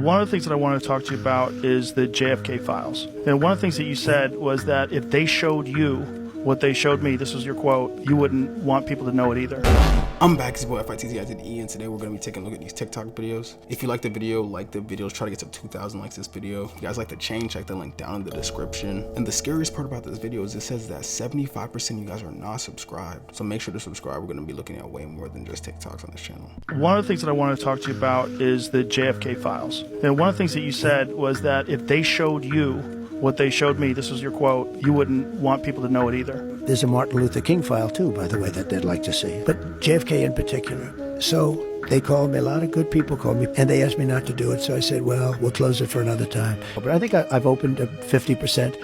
One of the things that I want to talk to you about is the JFK files. And one of the things that you said was that if they showed you what they showed me, this was your quote, you wouldn't want people to know it either. I'm back, it's your boy FITZ, and today we're going to be taking a look at these TikTok videos. If you like the video, try to get to 2,000 likes this video. If you guys like the chain, check the link down in the description. And the scariest part about this video is it says that 75% of you guys are not subscribed. So make sure to subscribe. We're going to be looking at way more than just TikToks on this channel. One of the things that I want to talk to you about is the JFK files. And one of the things that you said was that if they showed you what they showed me, this was your quote, you wouldn't want people to know it either. There's a Martin Luther King file too, by the way, that they'd like to see. But JFK in particular. So they called me, a lot of good people called me, and they asked me not to do it. So I said, well, we'll close it for another time. But I think I've opened 50%,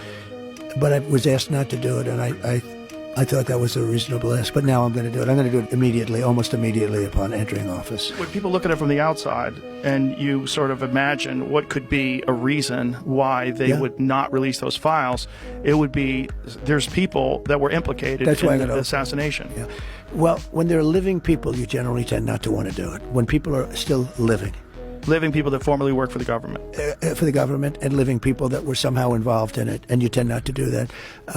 but I was asked not to do it, and I thought that was a reasonable ask, but now I'm going to do it. I'm going to do it immediately, almost immediately upon entering office. When people look at it from the outside and you sort of imagine what could be a reason why they would not release those files, it would be there's people that were implicated in the assassination. Yeah. Well, when there are living people, you generally tend not to want to do it. When people are still living. Living people that formerly worked for the government. For the government, and living people that were somehow involved in it, and you tend not to do that.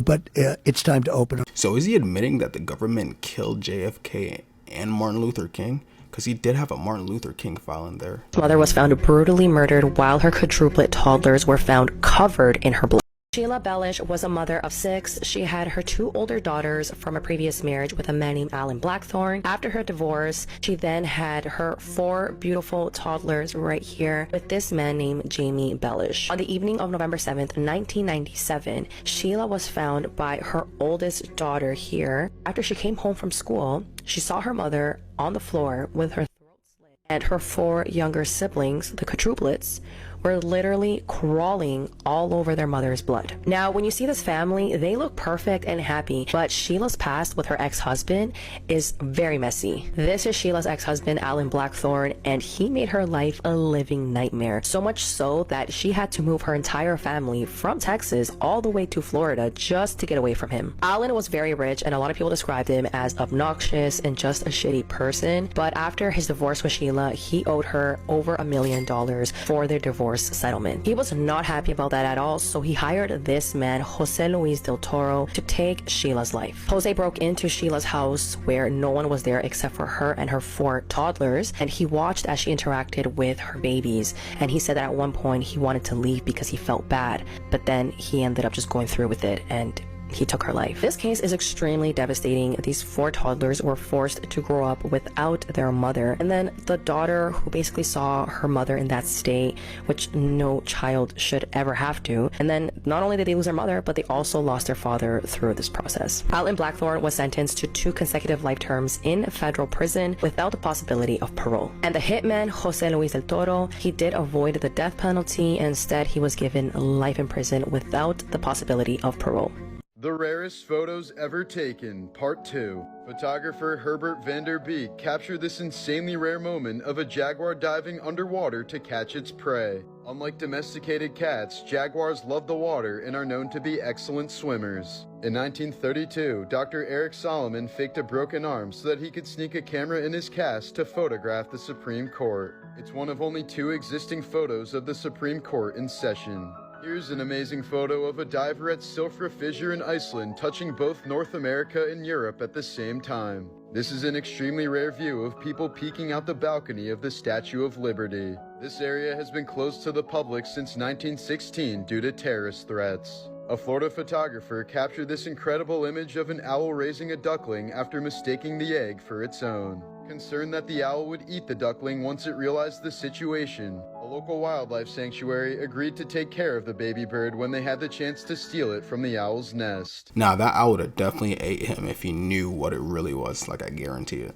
But it's time to open up. So is he admitting that the government killed JFK and Martin Luther King? Because he did have a Martin Luther King file in there. His mother was found brutally murdered while her quadruplet toddlers were found covered in her blood. Sheila Bellish was a mother of 6. She had her 2 older daughters from a previous marriage with a man named Alan Blackthorne. After her divorce, she then had her 4 beautiful toddlers right here with this man named Jamie Bellish. On the evening of November 7th, 1997, Sheila was found by her oldest daughter here. After she came home from school, she saw her mother on the floor with her throat slit, and her 4 younger siblings, the quadruplets, were literally crawling all over their mother's blood. Now, when you see this family, they look perfect and happy, but Sheila's past with her ex-husband is very messy. This is Sheila's ex-husband, Alan Blackthorne, and he made her life a living nightmare. So much so that she had to move her entire family from Texas all the way to Florida just to get away from him. Alan was very rich, and a lot of people described him as obnoxious and just a shitty person, but after his divorce with Sheila, he owed her over $1 million for their divorce settlement. He was not happy about that at all, so he hired this man, Jose Luis del Toro, to take Sheila's life. Jose broke into Sheila's house where no one was there except for her and her 4 toddlers, and he watched as she interacted with her babies, and he said that at one point he wanted to leave because he felt bad, but then he ended up just going through with it and he took her life. This case is extremely devastating. These 4 toddlers were forced to grow up without their mother. And then the daughter who basically saw her mother in that state, which no child should ever have to. And then not only did they lose their mother, but they also lost their father through this process. Alan Blackthorne was sentenced to 2 consecutive life terms in federal prison without the possibility of parole. And the hitman, Jose Luis del Toro, he did avoid the death penalty. Instead, he was given life in prison without the possibility of parole. The Rarest Photos Ever Taken, Part 2. Photographer Herbert van der Beek captured this insanely rare moment of a jaguar diving underwater to catch its prey. Unlike domesticated cats, jaguars love the water and are known to be excellent swimmers. In 1932, Dr. Eric Solomon faked a broken arm so that he could sneak a camera in his cast to photograph the Supreme Court. It's one of only 2 existing photos of the Supreme Court in session. Here's an amazing photo of a diver at Silfra Fissure in Iceland touching both North America and Europe at the same time. This is an extremely rare view of people peeking out the balcony of the Statue of Liberty. This area has been closed to the public since 1916 due to terrorist threats. A Florida photographer captured this incredible image of an owl raising a duckling after mistaking the egg for its own. Concerned that the owl would eat the duckling once it realized the situation, a local wildlife sanctuary agreed to take care of the baby bird when they had the chance to steal it from the owl's nest. Now that owl would have definitely ate him if he knew what it really was, like I guarantee it.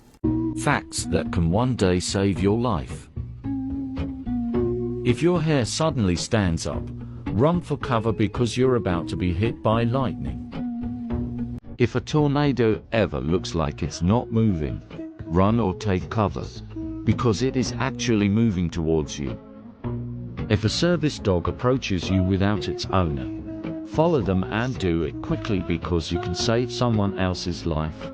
Facts that can one day save your life. If your hair suddenly stands up, run for cover because you're about to be hit by lightning. If a tornado ever looks like it's not moving, run or take cover, because it is actually moving towards you. If a service dog approaches you without its owner, follow them and do it quickly because you can save someone else's life.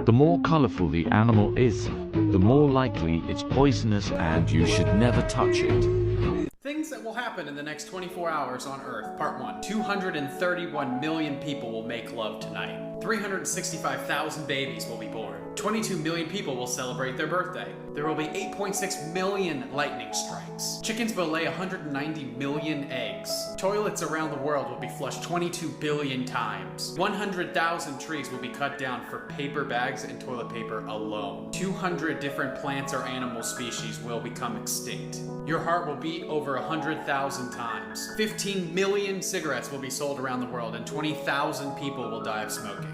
The more colorful the animal is, the more likely it's poisonous and you should never touch it. Things that will happen in the next 24 hours on Earth. Part 1. 231 million people will make love tonight. 365,000 babies will be born. 22 million people will celebrate their birthday. There will be 8.6 million lightning strikes. Chickens will lay 190 million eggs. Toilets around the world will be flushed 22 billion times. 100,000 trees will be cut down for paper bags and toilet paper alone. 200 different plants or animal species will become extinct. Your heart will beat over 100,000 times. 15 million cigarettes will be sold around the world, and 20,000 people will die of smoking.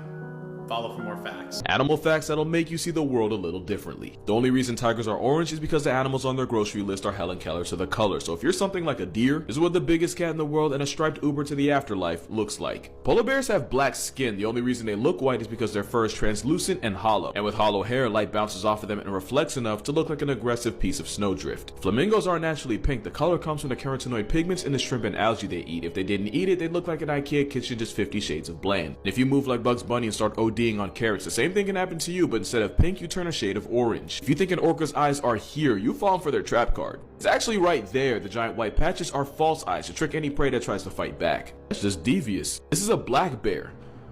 Follow for more facts. Animal facts that'll make you see the world a little differently. The only reason tigers are orange is because the animals on their grocery list are Helen Keller to the color. So if you're something like a deer, this is what the biggest cat in the world and a striped Uber to the afterlife looks like. Polar bears have black skin. The only reason they look white is because their fur is translucent and hollow. And with hollow hair, light bounces off of them and reflects enough to look like an aggressive piece of snowdrift. Flamingos aren't naturally pink. The color comes from the carotenoid pigments in the shrimp and algae they eat. If they didn't eat it, they'd look like an IKEA kitchen, just 50 shades of bland. And if you move like Bugs Bunny and start ODing on carrots, the same thing can happen to you, but instead of pink, you turn a shade of orange. If you think an orca's eyes are here, you fall for their trap card. It's actually right there. The giant white patches are false eyes to trick any prey that tries to fight back. That's just devious. This is a black bear.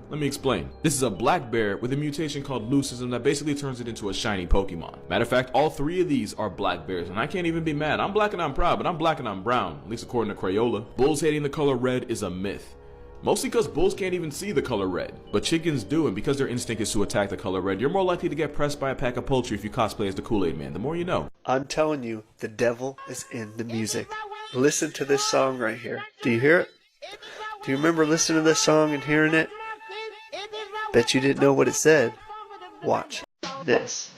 Let me explain. This is a black bear with a mutation called leucism that basically turns it into a shiny Pokemon. Matter of fact, all three of these are black bears, and I can't even be mad. I'm black and I'm proud, but I'm black and I'm brown, at least according to Crayola. Bulls hating the color red is a myth. Mostly because bulls can't even see the color red, but chickens do, and because their instinct is to attack the color red, you're more likely to get pressed by a pack of poultry if you cosplay as the Kool-Aid Man. The more you know. I'm telling you, the devil is in the music. Listen to this song right here. Do you hear it? Do you remember listening to this song and hearing it? Bet you didn't know what it said. Watch this.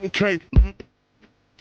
Okay.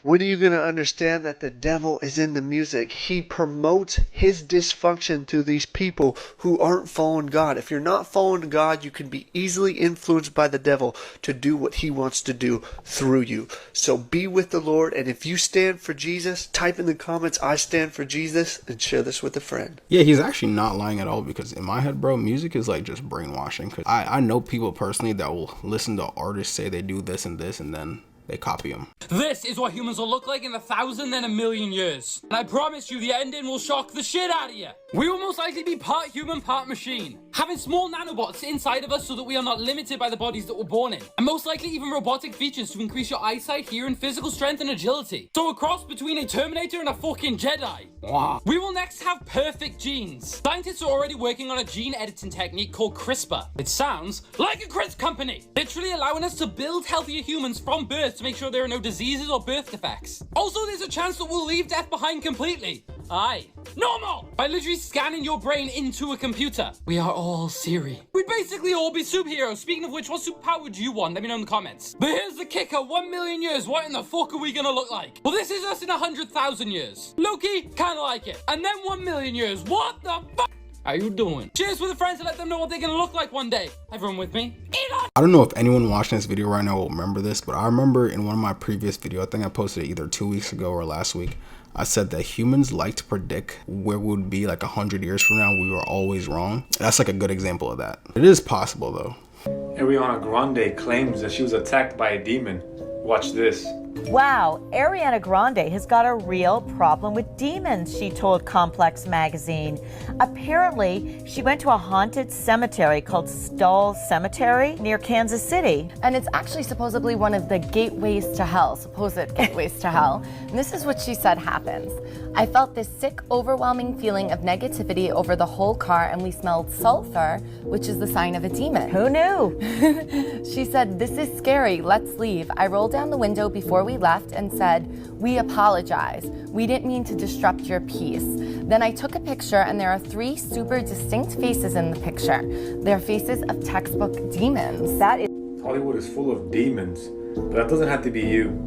When are you going to understand that the devil is in the music? He promotes his dysfunction to these people who aren't following God. If you're not following God, you can be easily influenced by the devil to do what he wants to do through you. So be with the Lord, and if you stand for Jesus, type in the comments, I stand for Jesus, and share this with a friend. Yeah, he's actually not lying at all, because in my head, bro, music is like just brainwashing. Cause I know people personally that will listen to artists say they do this, and then they copy them. This is what humans will look like in 1,000 and 1,000,000 years. And I promise you the ending will shock the shit out of you. We will most likely be part human, part machine. Having small nanobots inside of us so that we are not limited by the bodies that we're born in. And most likely even robotic features to increase your eyesight, hearing, physical strength, and agility. So a cross between a Terminator and a fucking Jedi. Wow. We will next have perfect genes. Scientists are already working on a gene editing technique called CRISPR. It sounds like a crisp company. Literally allowing us to build healthier humans from birth to make sure there are no diseases or birth defects. Also, there's a chance that we'll leave death behind completely. Aye. Normal! By literally scanning your brain into a computer. We are all Siri. We'd basically all be superheroes. Speaking of which, what superpower would you want? Let me know in the comments. But here's the kicker. 1,000,000 years, what in the fuck are we gonna look like? Well, this is us in 100,000 years. Loki, kinda like it. And then 1,000,000 years, what the fuck are you doing? Cheers with a friend to let them know what they're gonna look like one day. Everyone with me? Elon! I don't know if anyone watching this video right now will remember this, but I remember in one of my previous videos, I think I posted it either 2 weeks ago or last week, I said that humans like to predict where we would be like 100 years from now. We were always wrong. That's like a good example of that. It is possible though. Ariana Grande claims that she was attacked by a demon. Watch this. Wow, Ariana Grande has got a real problem with demons, she told Complex magazine. Apparently, she went to a haunted cemetery called Stull Cemetery near Kansas City. And it's actually supposedly one of the gateways to hell, supposed gateways to hell. And this is what she said happens. I felt this sick, overwhelming feeling of negativity over the whole car, and we smelled sulfur, which is the sign of a demon. Who knew? She said, this is scary, let's leave. I rolled down the window before we left and said, we apologize. We didn't mean to disrupt your peace. Then I took a picture, and there are 3 super distinct faces in the picture. They're faces of textbook demons. That is Hollywood is full of demons, but that doesn't have to be you.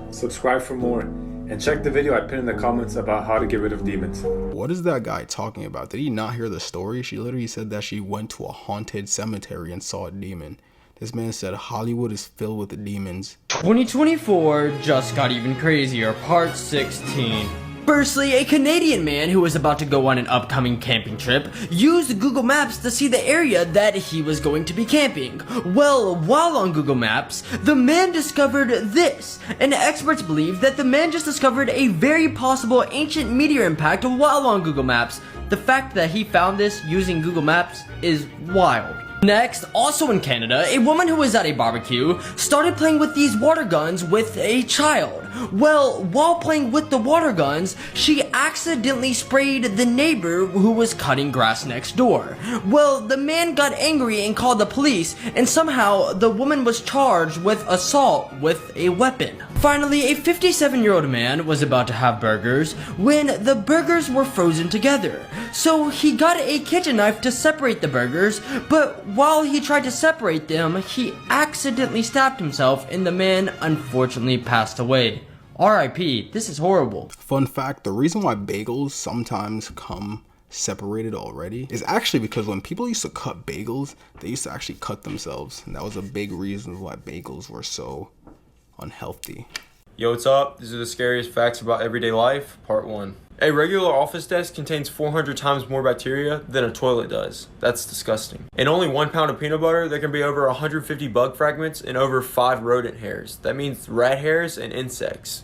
Subscribe for more, and check the video I pinned in the comments about how to get rid of demons. What is that guy talking about? Did he not hear the story? She literally said that she went to a haunted cemetery and saw a demon. This man said Hollywood is filled with demons. 2024 just got even crazier, part 16. Firstly, a Canadian man who was about to go on an upcoming camping trip used Google Maps to see the area that he was going to be camping. Well, while on Google Maps, the man discovered this, and experts believe that the man just discovered a very possible ancient meteor impact while on Google Maps. The fact that he found this using Google Maps is wild. Next, also in Canada, a woman who was at a barbecue started playing with these water guns with a child. Well, while playing with the water guns, she accidentally sprayed the neighbor who was cutting grass next door. Well, the man got angry and called the police, and somehow the woman was charged with assault with a weapon. Finally, a 57-year-old man was about to have burgers when the burgers were frozen together. So he got a kitchen knife to separate the burgers, but while he tried to separate them, he accidentally stabbed himself and the man unfortunately passed away. RIP, this is horrible. Fun fact, the reason why bagels sometimes come separated already is actually because when people used to cut bagels, they used to actually cut themselves. And that was a big reason why bagels were so unhealthy. Yo, what's up? These are the scariest facts about everyday life, part 1. A regular office desk contains 400 times more bacteria than a toilet does. That's disgusting. In only 1 pound of peanut butter, there can be over 150 bug fragments and over 5 rodent hairs. That means rat hairs and insects.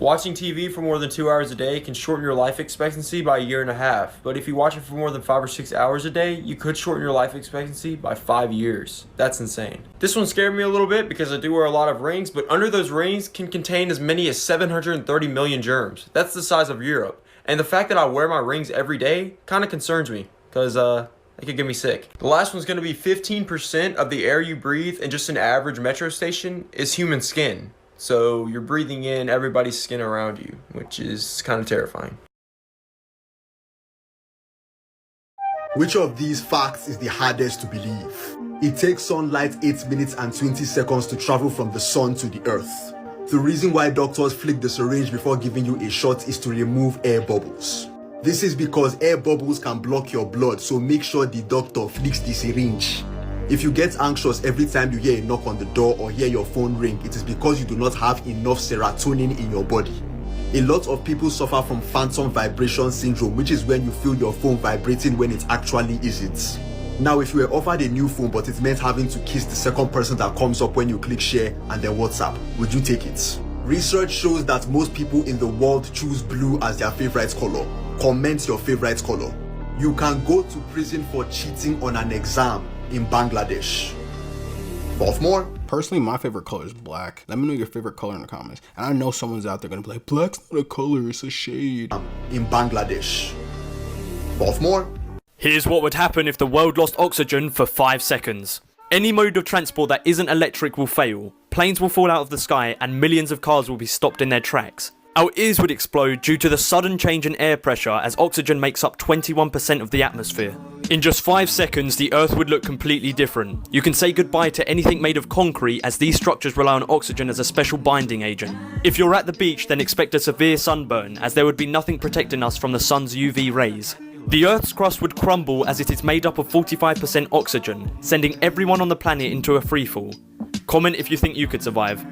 Watching TV for more than 2 hours a day can shorten your life expectancy by 1.5 years, but if you watch it for more than 5 or 6 hours a day, you could shorten your life expectancy by 5 years. That's insane. This one scared me a little bit because I do wear a lot of rings, but under those rings can contain as many as 730 million germs. That's the size of Europe. And the fact that I wear my rings every day kind of concerns me because it could get me sick. The last one's going to be 15% of the air you breathe in just an average metro station is human skin. So you're breathing in everybody's skin around you, which is kind of terrifying. Which of these facts is the hardest to believe? It takes sunlight 8 minutes and 20 seconds to travel from the sun to the earth. The reason why doctors flick the syringe before giving you a shot is to remove air bubbles. This is because air bubbles can block your blood, so make sure the doctor flicks the syringe. If you get anxious every time you hear a knock on the door or hear your phone ring, it is because you do not have enough serotonin in your body. A lot of people suffer from phantom vibration syndrome, which is when you feel your phone vibrating when it actually isn't. Now, if you were offered a new phone but it meant having to kiss the second person that comes up when you click share and then WhatsApp, would you take it? Research shows that most people in the world choose blue as their favorite color. Comment your favorite color. You can go to prison for cheating on an exam in Bangladesh. Both more. Personally, my favorite color is black. Let me know your favorite color in the comments. And I know someone's out there gonna be like, black's not a color, it's a shade. In Bangladesh. Both more. Here's what would happen if the world lost oxygen for 5 seconds. Any mode of transport that isn't electric will fail. Planes will fall out of the sky and millions of cars will be stopped in their tracks. Our ears would explode due to the sudden change in air pressure as oxygen makes up 21% of the atmosphere. In just 5 seconds, the Earth would look completely different. You can say goodbye to anything made of concrete as these structures rely on oxygen as a special binding agent. If you're at the beach, then expect a severe sunburn as there would be nothing protecting us from the sun's UV rays. The Earth's crust would crumble as it is made up of 45% oxygen, sending everyone on the planet into a freefall. Comment if you think you could survive.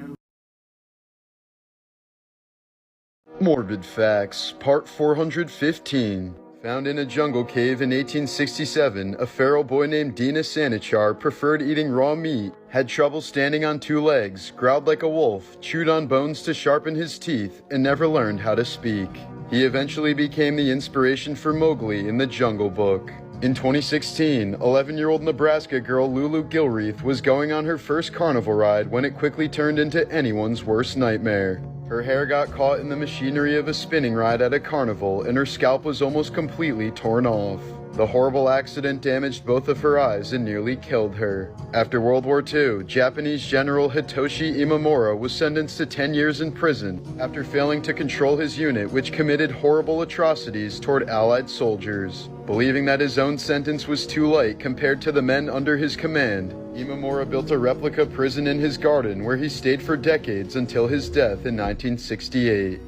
Morbid Facts, Part 415. Found in a jungle cave in 1867, a feral boy named Dina Sanichar preferred eating raw meat, had trouble standing on 2 legs, growled like a wolf, chewed on bones to sharpen his teeth, and never learned how to speak. He eventually became the inspiration for Mowgli in the Jungle Book. In 2016, 11-year-old Nebraska girl Lulu Gilreath was going on her first carnival ride when it quickly turned into anyone's worst nightmare. Her hair got caught in the machinery of a spinning ride at a carnival and her scalp was almost completely torn off. The horrible accident damaged both of her eyes and nearly killed her. After World War II, Japanese General Hitoshi Imamura was sentenced to 10 years in prison after failing to control his unit, which committed horrible atrocities toward Allied soldiers. Believing that his own sentence was too light compared to the men under his command, Imamura built a replica prison in his garden where he stayed for decades until his death in 1968.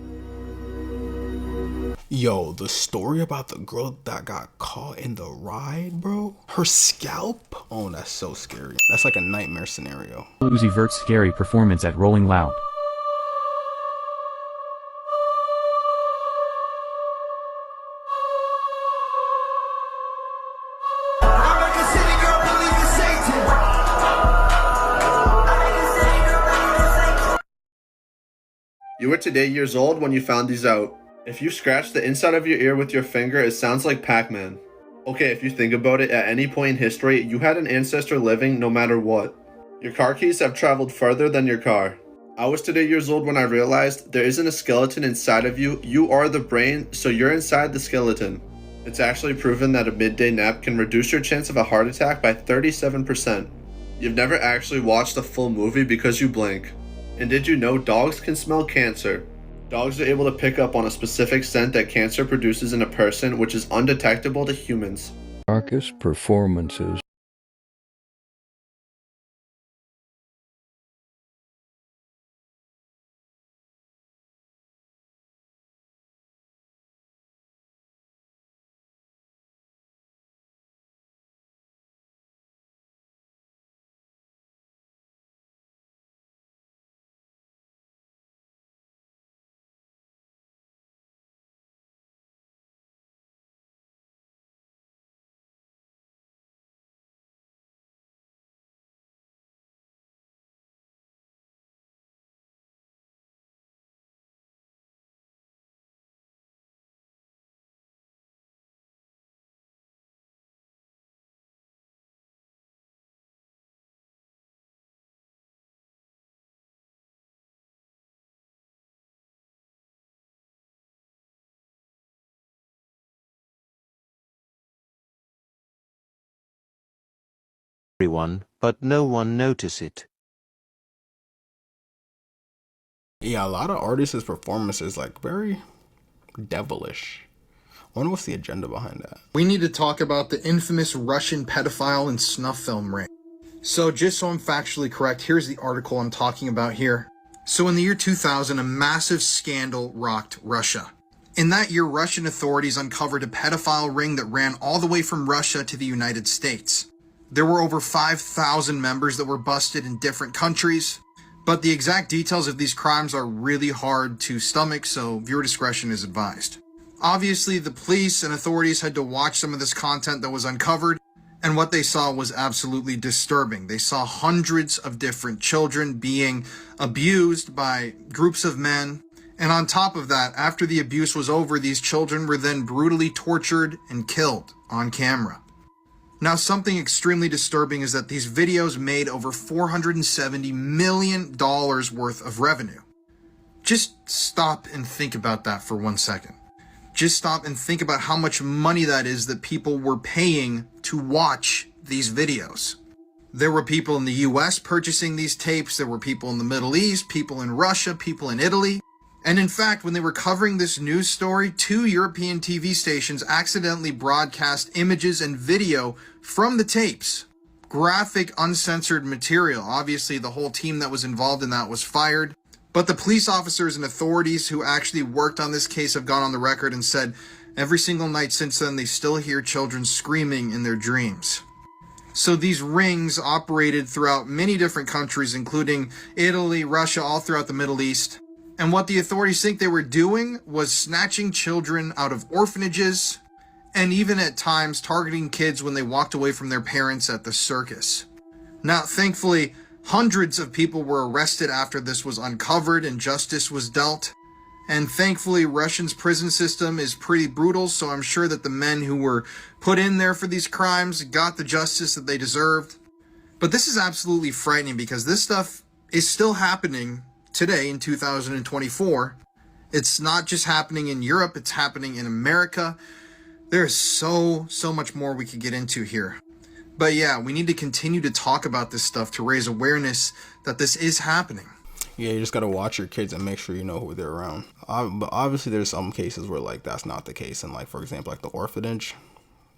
Yo, the story about the girl that got caught in the ride, bro. Her scalp? Oh, that's so scary. That's like a nightmare scenario. Uzi Vert's scary performance at Rolling Loud. You were today years old when you found these out. If you scratch the inside of your ear with your finger, it sounds like Pac-Man. Okay, if you think about it, at any point in history, you had an ancestor living no matter what. Your car keys have traveled further than your car. I was today years old when I realized there isn't a skeleton inside of you. You are the brain, so you're inside the skeleton. It's actually proven that a midday nap can reduce your chance of a heart attack by 37%. You've never actually watched a full movie because you blink. And did you know dogs can smell cancer? Dogs are able to pick up on a specific scent that cancer produces in a person, which is undetectable to humans. Darkest performances. Everyone, but no one notice it. Yeah, a lot of artists' performances like very devilish. I wonder what's the agenda behind that. We need to talk about the infamous Russian pedophile and snuff film ring. So just so I'm factually correct, here's the article I'm talking about here. So in the year 2000, a massive scandal rocked Russia. In that year, Russian authorities uncovered a pedophile ring that ran all the way from Russia to the United States. There were over 5,000 members that were busted in different countries, but the exact details of these crimes are really hard to stomach, so viewer discretion is advised. Obviously, the police and authorities had to watch some of this content that was uncovered, and what they saw was absolutely disturbing. They saw hundreds of different children being abused by groups of men, and on top of that, after the abuse was over, these children were then brutally tortured and killed on camera. Now, something extremely disturbing is that these videos made over $470 million worth of revenue. Just stop and think about that for 1 second. Just stop and think about how much money that is that people were paying to watch these videos. There were people in the US purchasing these tapes, there were people in the Middle East, people in Russia, people in Italy. And in fact, when they were covering this news story, 2 European TV stations accidentally broadcast images and video from the tapes. Graphic, uncensored material. Obviously, the whole team that was involved in that was fired. But the police officers and authorities who actually worked on this case have gone on the record and said every single night since then, they still hear children screaming in their dreams. So these rings operated throughout many different countries, including Italy, Russia, all throughout the Middle East. And what the authorities think they were doing was snatching children out of orphanages and even at times targeting kids when they walked away from their parents at the circus. Now, thankfully, hundreds of people were arrested after this was uncovered and justice was dealt. And thankfully, Russia's prison system is pretty brutal, so I'm sure that the men who were put in there for these crimes got the justice that they deserved. But this is absolutely frightening because this stuff is still happening today in 2024. It's not just happening in Europe, it's happening in America. There's so much more we could get into here. But yeah, we need to continue to talk about this stuff to raise awareness that this is happening. Yeah, you just gotta watch your kids and make sure you know who they're around. But obviously there's some cases where like that's not the case. And like, for example, like the orphanage,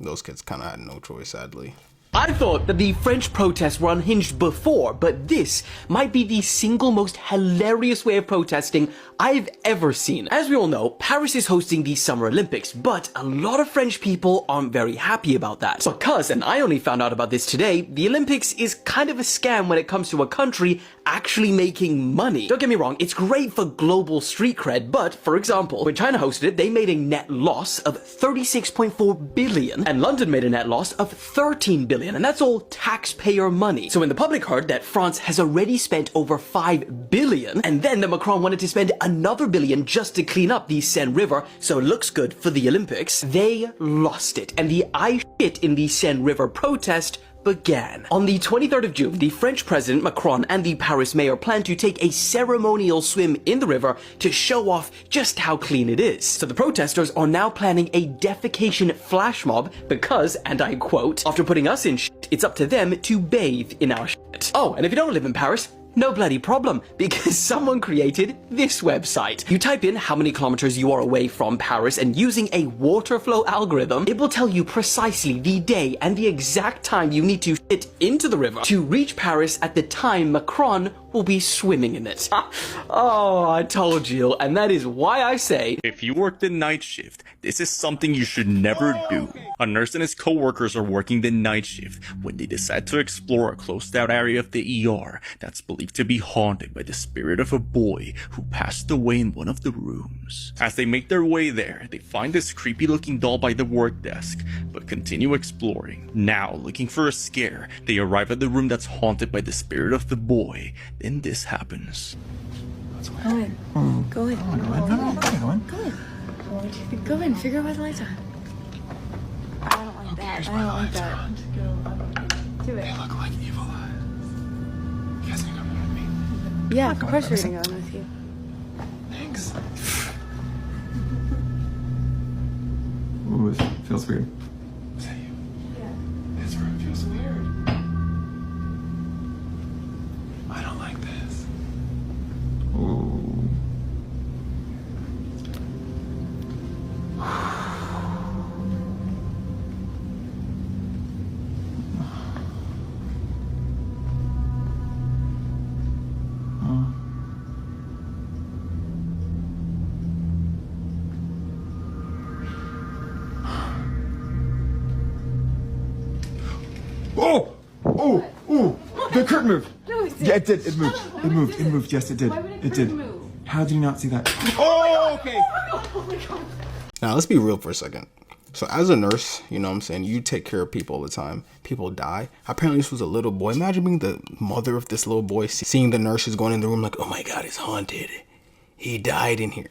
those kids kind of had no choice, sadly. I thought that the French protests were unhinged before, but this might be the single most hilarious way of protesting I've ever seen. As we all know, Paris is hosting the Summer Olympics, but a lot of French people aren't very happy about that. Because, and I only found out about this today, the Olympics is kind of a scam when it comes to a country actually making money. Don't get me wrong, it's great for global street cred, but for example, when China hosted it, they made a net loss of 36.4 billion, and London made a net loss of 13 billion, and that's all taxpayer money. So when the public heard that France has already spent over 5 billion, and then that Macron wanted to spend another billion just to clean up the Seine River so it looks good for the Olympics, they lost it, and the I shit in the Seine River protest began. On the 23rd of June, the French President Macron and the Paris mayor plan to take a ceremonial swim in the river to show off just how clean it is. So the protesters are now planning a defecation flash mob because, and I quote, after putting us in shit, it's up to them to bathe in our shit. Oh, and if you don't live in Paris, no bloody problem, because someone created this website. You type in how many kilometers you are away from Paris, and using a water flow algorithm, it will tell you precisely the day and the exact time you need to shit into the river to reach Paris at the time Macron will be swimming in it. Oh, I told you, and that is why I say, if you work the night shift, this is something you should never do. A nurse and his co-workers are working the night shift when they decide to explore a closed out area of the ER that's believed to be haunted by the spirit of a boy who passed away in one of the rooms. As they make their way there, they find this creepy looking doll by the work desk, but continue exploring. Now, looking for a scare, they arrive at the room that's haunted by the spirit of the boy. Then this happens. Go in. Go in. Go in. Go in. Figure out why the lights on. I don't like that. I don't like that. Do it. They look like evil eyes. You guys gonna come with me? Yeah, of course we're gonna go in with you. Thanks. Ooh, it feels weird. Is that you? Yeah. This room feels weird. I don't like this. Ooh. Oh! Oh! Oh! The curtain moved! No, it did. Yeah, it did. It moved. It moved. It moved. Yes, it did. Why would It did. move? How did you not see that? Oh, okay. Oh my god. Now, let's be real for a second. So as a nurse, you know what I'm saying, you take care of people all the time. People die. Apparently this was a little boy. Imagine being the mother of this little boy, seeing the nurses going in the room like, oh my God, it's haunted. He died in here.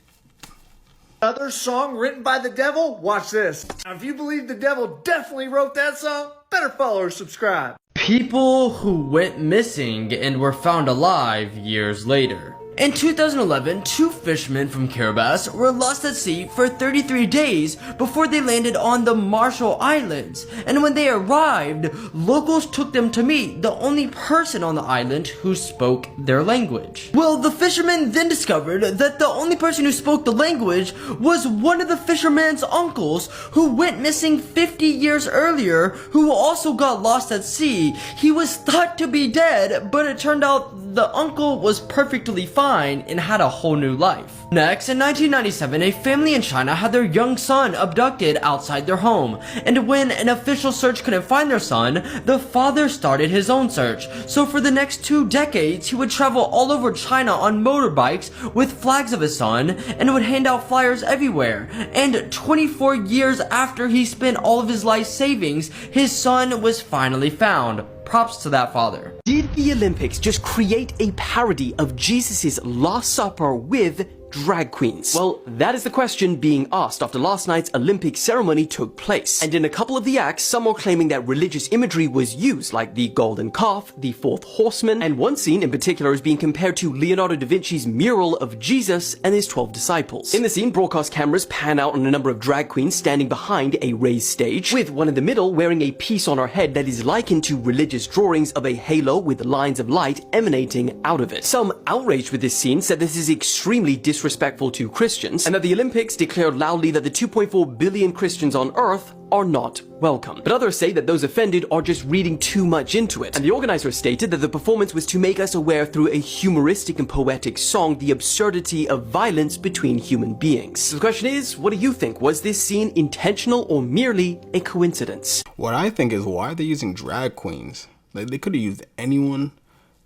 Another song written by the devil? Watch this. Now, if you believe the devil definitely wrote that song, better follow or subscribe. People who went missing and were found alive years later. In 2011, two fishermen from Kiribati were lost at sea for 33 days before they landed on the Marshall Islands, and when they arrived, locals took them to meet the only person on the island who spoke their language. Well, the fishermen then discovered that the only person who spoke the language was one of the fisherman's uncles who went missing 50 years earlier, who also got lost at sea. He was thought to be dead, but it turned out the uncle was perfectly fine and had a whole new life. Next, in 1997, a family in China had their young son abducted outside their home, and when an official search couldn't find their son, the father started his own search. So for the next 2 decades, he would travel all over China on motorbikes with flags of his son, and would hand out flyers everywhere. And 24 years after he spent all of his life savings, his son was finally found. Props to that father. Did the Olympics just create a parody of Jesus' Last Supper with drag queens? Well, that is the question being asked after last night's Olympic ceremony took place. And in a couple of the acts, some were claiming that religious imagery was used, like the golden calf, the fourth horseman, and one scene in particular is being compared to Leonardo da Vinci's mural of Jesus and his 12 disciples. In the scene, broadcast cameras pan out on a number of drag queens standing behind a raised stage, with one in the middle wearing a piece on her head that is likened to religious drawings of a halo with lines of light emanating out of it. Some outraged with this scene said this is extremely disrespectful disrespectful to Christians, and that the Olympics declared loudly that the 2.4 billion Christians on Earth are not welcome. But others say that those offended are just reading too much into it. And the organizers stated that the performance was to make us aware through a humoristic and poetic song the absurdity of violence between human beings. So the question is, what do you think? Was this scene intentional or merely a coincidence? What I think is, why are they using drag queens? Like, they could have used anyone,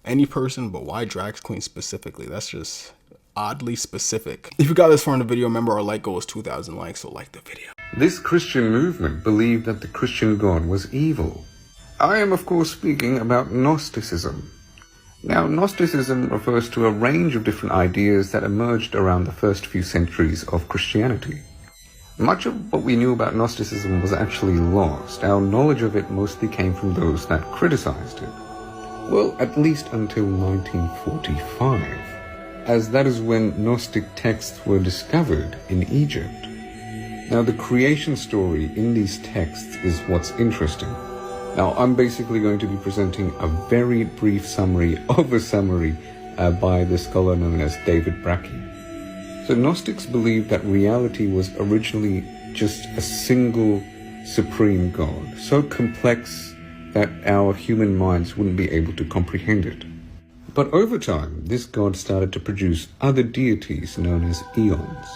any person, but why drag queens specifically? That's just oddly specific. If you got this far in the video, remember our like goal is 2,000 likes, so like the video. This Christian movement believed that the Christian God was evil. I am of course speaking about Gnosticism. Now, Gnosticism refers to a range of different ideas that emerged around the first few centuries of Christianity. Much of what we knew about Gnosticism was actually lost. Our knowledge of it mostly came from those that criticized it. Well, at least until 1945, as that is when Gnostic texts were discovered in Egypt. Now, the creation story in these texts is what's interesting. Now, I'm basically going to be presenting a very brief summary of a summary by the scholar known as David Brackey. So Gnostics believed that reality was originally just a single supreme God, so complex that our human minds wouldn't be able to comprehend it. But over time, this God started to produce other deities known as eons.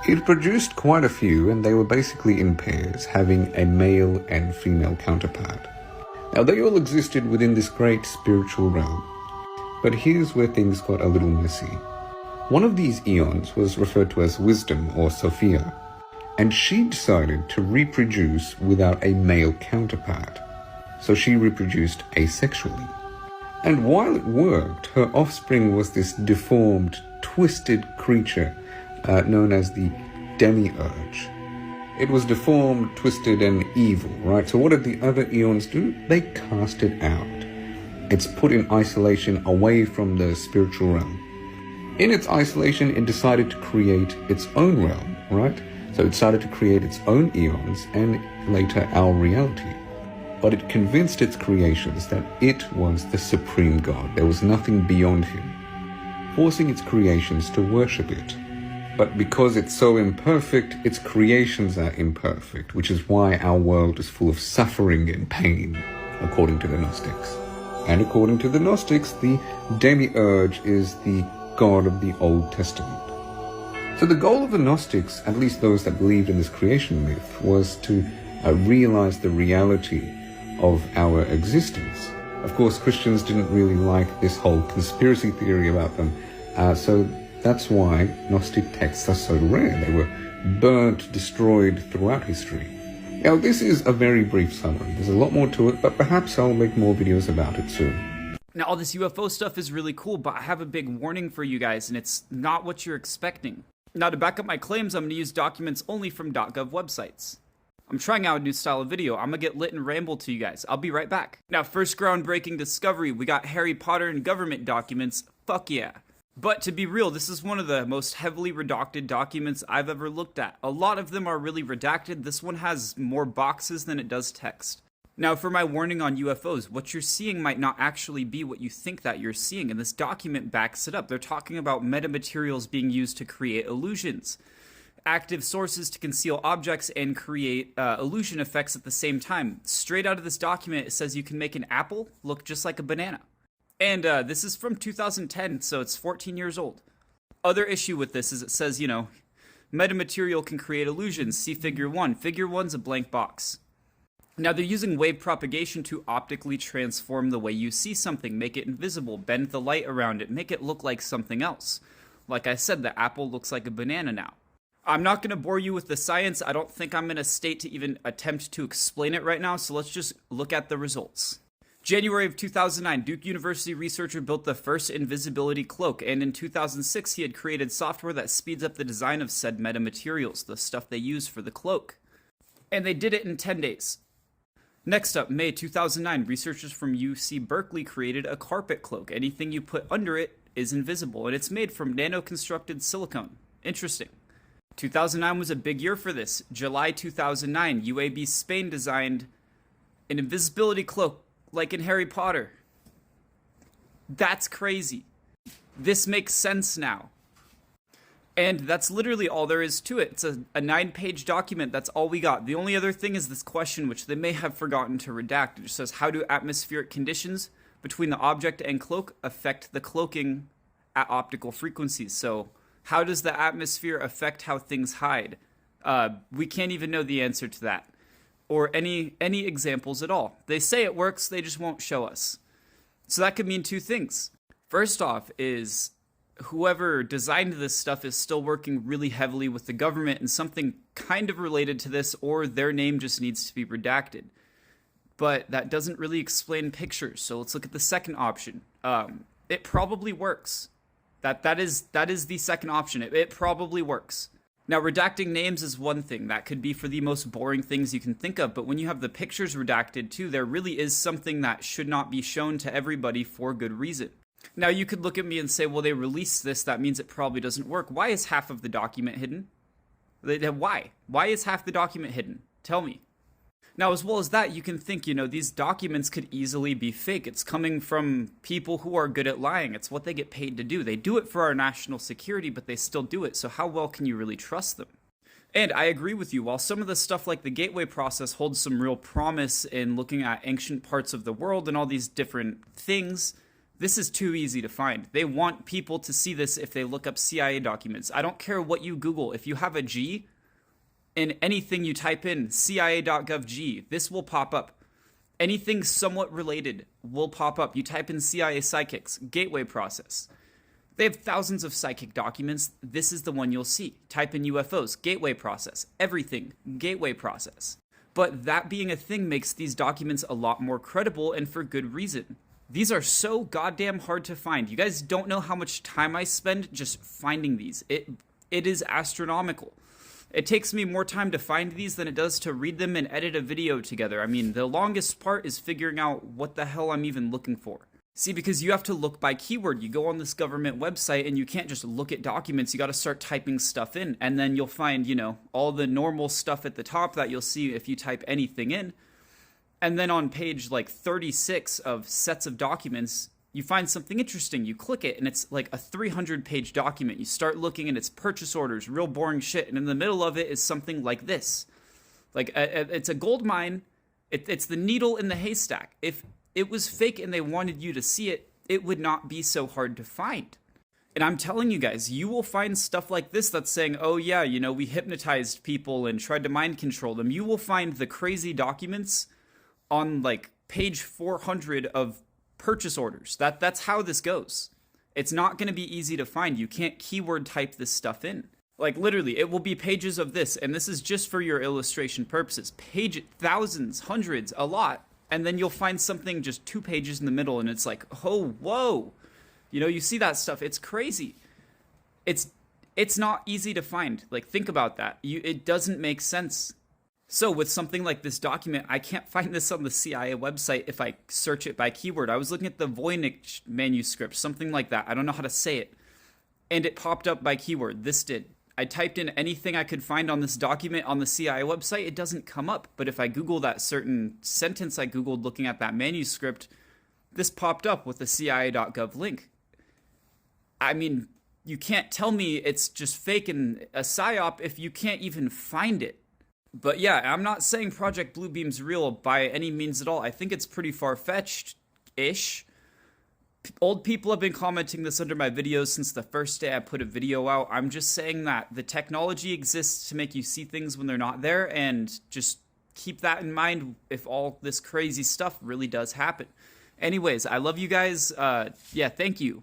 It produced quite a few, and they were basically in pairs, having a male and female counterpart. Now, they all existed within this great spiritual realm. But here's where things got a little messy. One of these eons was referred to as Wisdom or Sophia, and she decided to reproduce without a male counterpart. So she reproduced asexually. And while it worked, her offspring was this deformed, twisted creature known as the demiurge. It was deformed, twisted, and evil, right? So what did the other eons do? They cast it out. It's put in isolation away from the spiritual realm. In its isolation, it decided to create its own realm, right? So it decided to create its own eons and later our reality. But it convinced its creations that it was the supreme God. There was nothing beyond him, forcing its creations to worship it. But because it's so imperfect, its creations are imperfect, which is why our world is full of suffering and pain, according to the Gnostics. And according to the Gnostics, the demiurge is the God of the Old Testament. So the goal of the Gnostics, at least those that believed in this creation myth, was to realize the reality of our existence. Of course, Christians didn't really like this whole conspiracy theory about them, so that's why Gnostic texts are so rare. They were burnt, destroyed throughout history. Now, this is a very brief summary. There's a lot more to it, but perhaps I'll make more videos about it soon. Now, all this UFO stuff is really cool, but I have a big warning for you guys, and it's not what you're expecting. Now, to back up my claims, I'm going to use documents only from .gov websites. I'm trying out a new style of video. I'm gonna get lit and ramble to you guys. I'll be right back. Now, first groundbreaking discovery, we got Harry Potter and government documents. Fuck yeah. But to be real, this is one of the most heavily redacted documents I've ever looked at. A lot of them are really redacted. This one has more boxes than it does text. Now, for my warning on UFOs, what you're seeing might not actually be what you think that you're seeing, and this document backs it up. They're talking about metamaterials being used to create illusions, active sources to conceal objects and create illusion effects at the same time. Straight out of this document, it says you can make an apple look just like a banana. And this is from 2010, so it's 14 years old. Other issue with this is it says, you know, metamaterial can create illusions. See figure 1. Figure 1's a blank box. Now, they're using wave propagation to optically transform the way you see something, make it invisible, bend the light around it, make it look like something else. Like I said, the apple looks like a banana now. I'm not going to bore you with the science. I don't think I'm in a state to even attempt to explain it right now, so let's just look at the results. January of 2009, Duke University researcher built the first invisibility cloak, and in 2006 he had created software that speeds up the design of said metamaterials, the stuff they use for the cloak. And they did it in 10 days. Next up, May 2009, researchers from UC Berkeley created a carpet cloak. Anything you put under it is invisible, and it's made from nano-constructed silicone. Interesting. 2009 was a big year for this. July 2009, UAB Spain designed an invisibility cloak like in Harry Potter. That's crazy. This makes sense now. And that's literally all there is to it. It's a 9-page document. That's all we got. The only other thing is this question, which they may have forgotten to redact. It just says, how do atmospheric conditions between the object and cloak affect the cloaking at optical frequencies? So how does the atmosphere affect how things hide? We can't even know the answer to that, or any examples at all. They say it works, they just won't show us. So that could mean two things. First off is whoever designed this stuff is still working really heavily with the government and something kind of related to this, or their name just needs to be redacted. But that doesn't really explain pictures, so let's look at the second option. It probably works. That is the second option. It probably works. Now, redacting names is one thing. That could be for the most boring things you can think of, but when you have the pictures redacted too, there really is something that should not be shown to everybody for good reason. Now, you could look at me and say, well, they released this, that means it probably doesn't work. Why is half of the document hidden? Why? Why is half the document hidden? Tell me. Now, as well as that, you can think, these documents could easily be fake. It's coming from people who are good at lying. It's what they get paid to do. They do it for our national security, but they still do it. So how well can you really trust them? And I agree with you. While some of the stuff like the gateway process holds some real promise in looking at ancient parts of the world and all these different things, this is too easy to find. They want people to see this if they look up CIA documents. I don't care what you Google. If you have a G in anything you type in, CIA.gov G, this will pop up. Anything somewhat related will pop up. You type in CIA psychics, gateway process. They have thousands of psychic documents. This is the one you'll see. Type in UFOs, gateway process, everything, gateway process. But that being a thing makes these documents a lot more credible, and for good reason. These are so goddamn hard to find. You guys don't know how much time I spend just finding these. It is astronomical. It takes me more time to find these than it does to read them and edit a video together. I mean, the longest part is figuring out what the hell I'm even looking for. See, because you have to look by keyword. You go on this government website and you can't just look at documents. You got to start typing stuff in, and then you'll find, all the normal stuff at the top that you'll see if you type anything in. And then on page 36 of sets of documents, you find something interesting. You click it and it's like a 300-page document. You start looking and it's purchase orders, real boring shit. And in the middle of it is something like this. It's a gold mine. It's the needle in the haystack. If it was fake and they wanted you to see it, it would not be so hard to find. And I'm telling you guys, you will find stuff like this that's saying, oh yeah, we hypnotized people and tried to mind control them. You will find the crazy documents on page 400 of purchase orders. That's how this goes. It's not going to be easy to find. You can't keyword type this stuff in. Literally, it will be pages of this, and this is just for your illustration purposes. Thousands, hundreds, a lot, and then you'll find something just 2 pages in the middle, and it's like, oh, whoa. You see that stuff. It's crazy. It's not easy to find. Think about that. It doesn't make sense. So with something like this document, I can't find this on the CIA website if I search it by keyword. I was looking at the Voynich manuscript, something like that. I don't know how to say it. And it popped up by keyword. This did. I typed in anything I could find on this document on the CIA website. It doesn't come up. But if I Google that certain sentence I Googled looking at that manuscript, this popped up with the CIA.gov link. I mean, you can't tell me it's just fake and a psyop if you can't even find it. But yeah, I'm not saying Project Bluebeam's real by any means at all. I think it's pretty far-fetched-ish. Old people have been commenting this under my videos since the first day I put a video out. I'm just saying that the technology exists to make you see things when they're not there, and just keep that in mind if all this crazy stuff really does happen. Anyways, I love you guys. Yeah, thank you.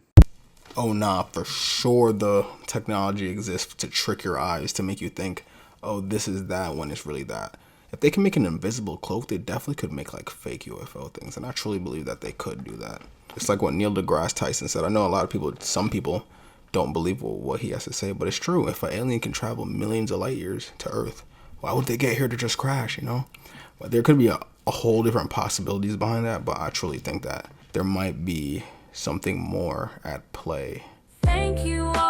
Oh nah, for sure the technology exists to trick your eyes, to make you think, oh, this is that when it's really that. If they can make an invisible cloak, they definitely could make fake UFO things, and I truly believe that they could do that. It's like what Neil deGrasse Tyson said. I know a lot of people, some people don't believe what he has to say, but it's true. If an alien can travel millions of light years to Earth, why would they get here to just crash, But there could be a whole different possibilities behind that, but I truly think that there might be something more at play. Thank you all.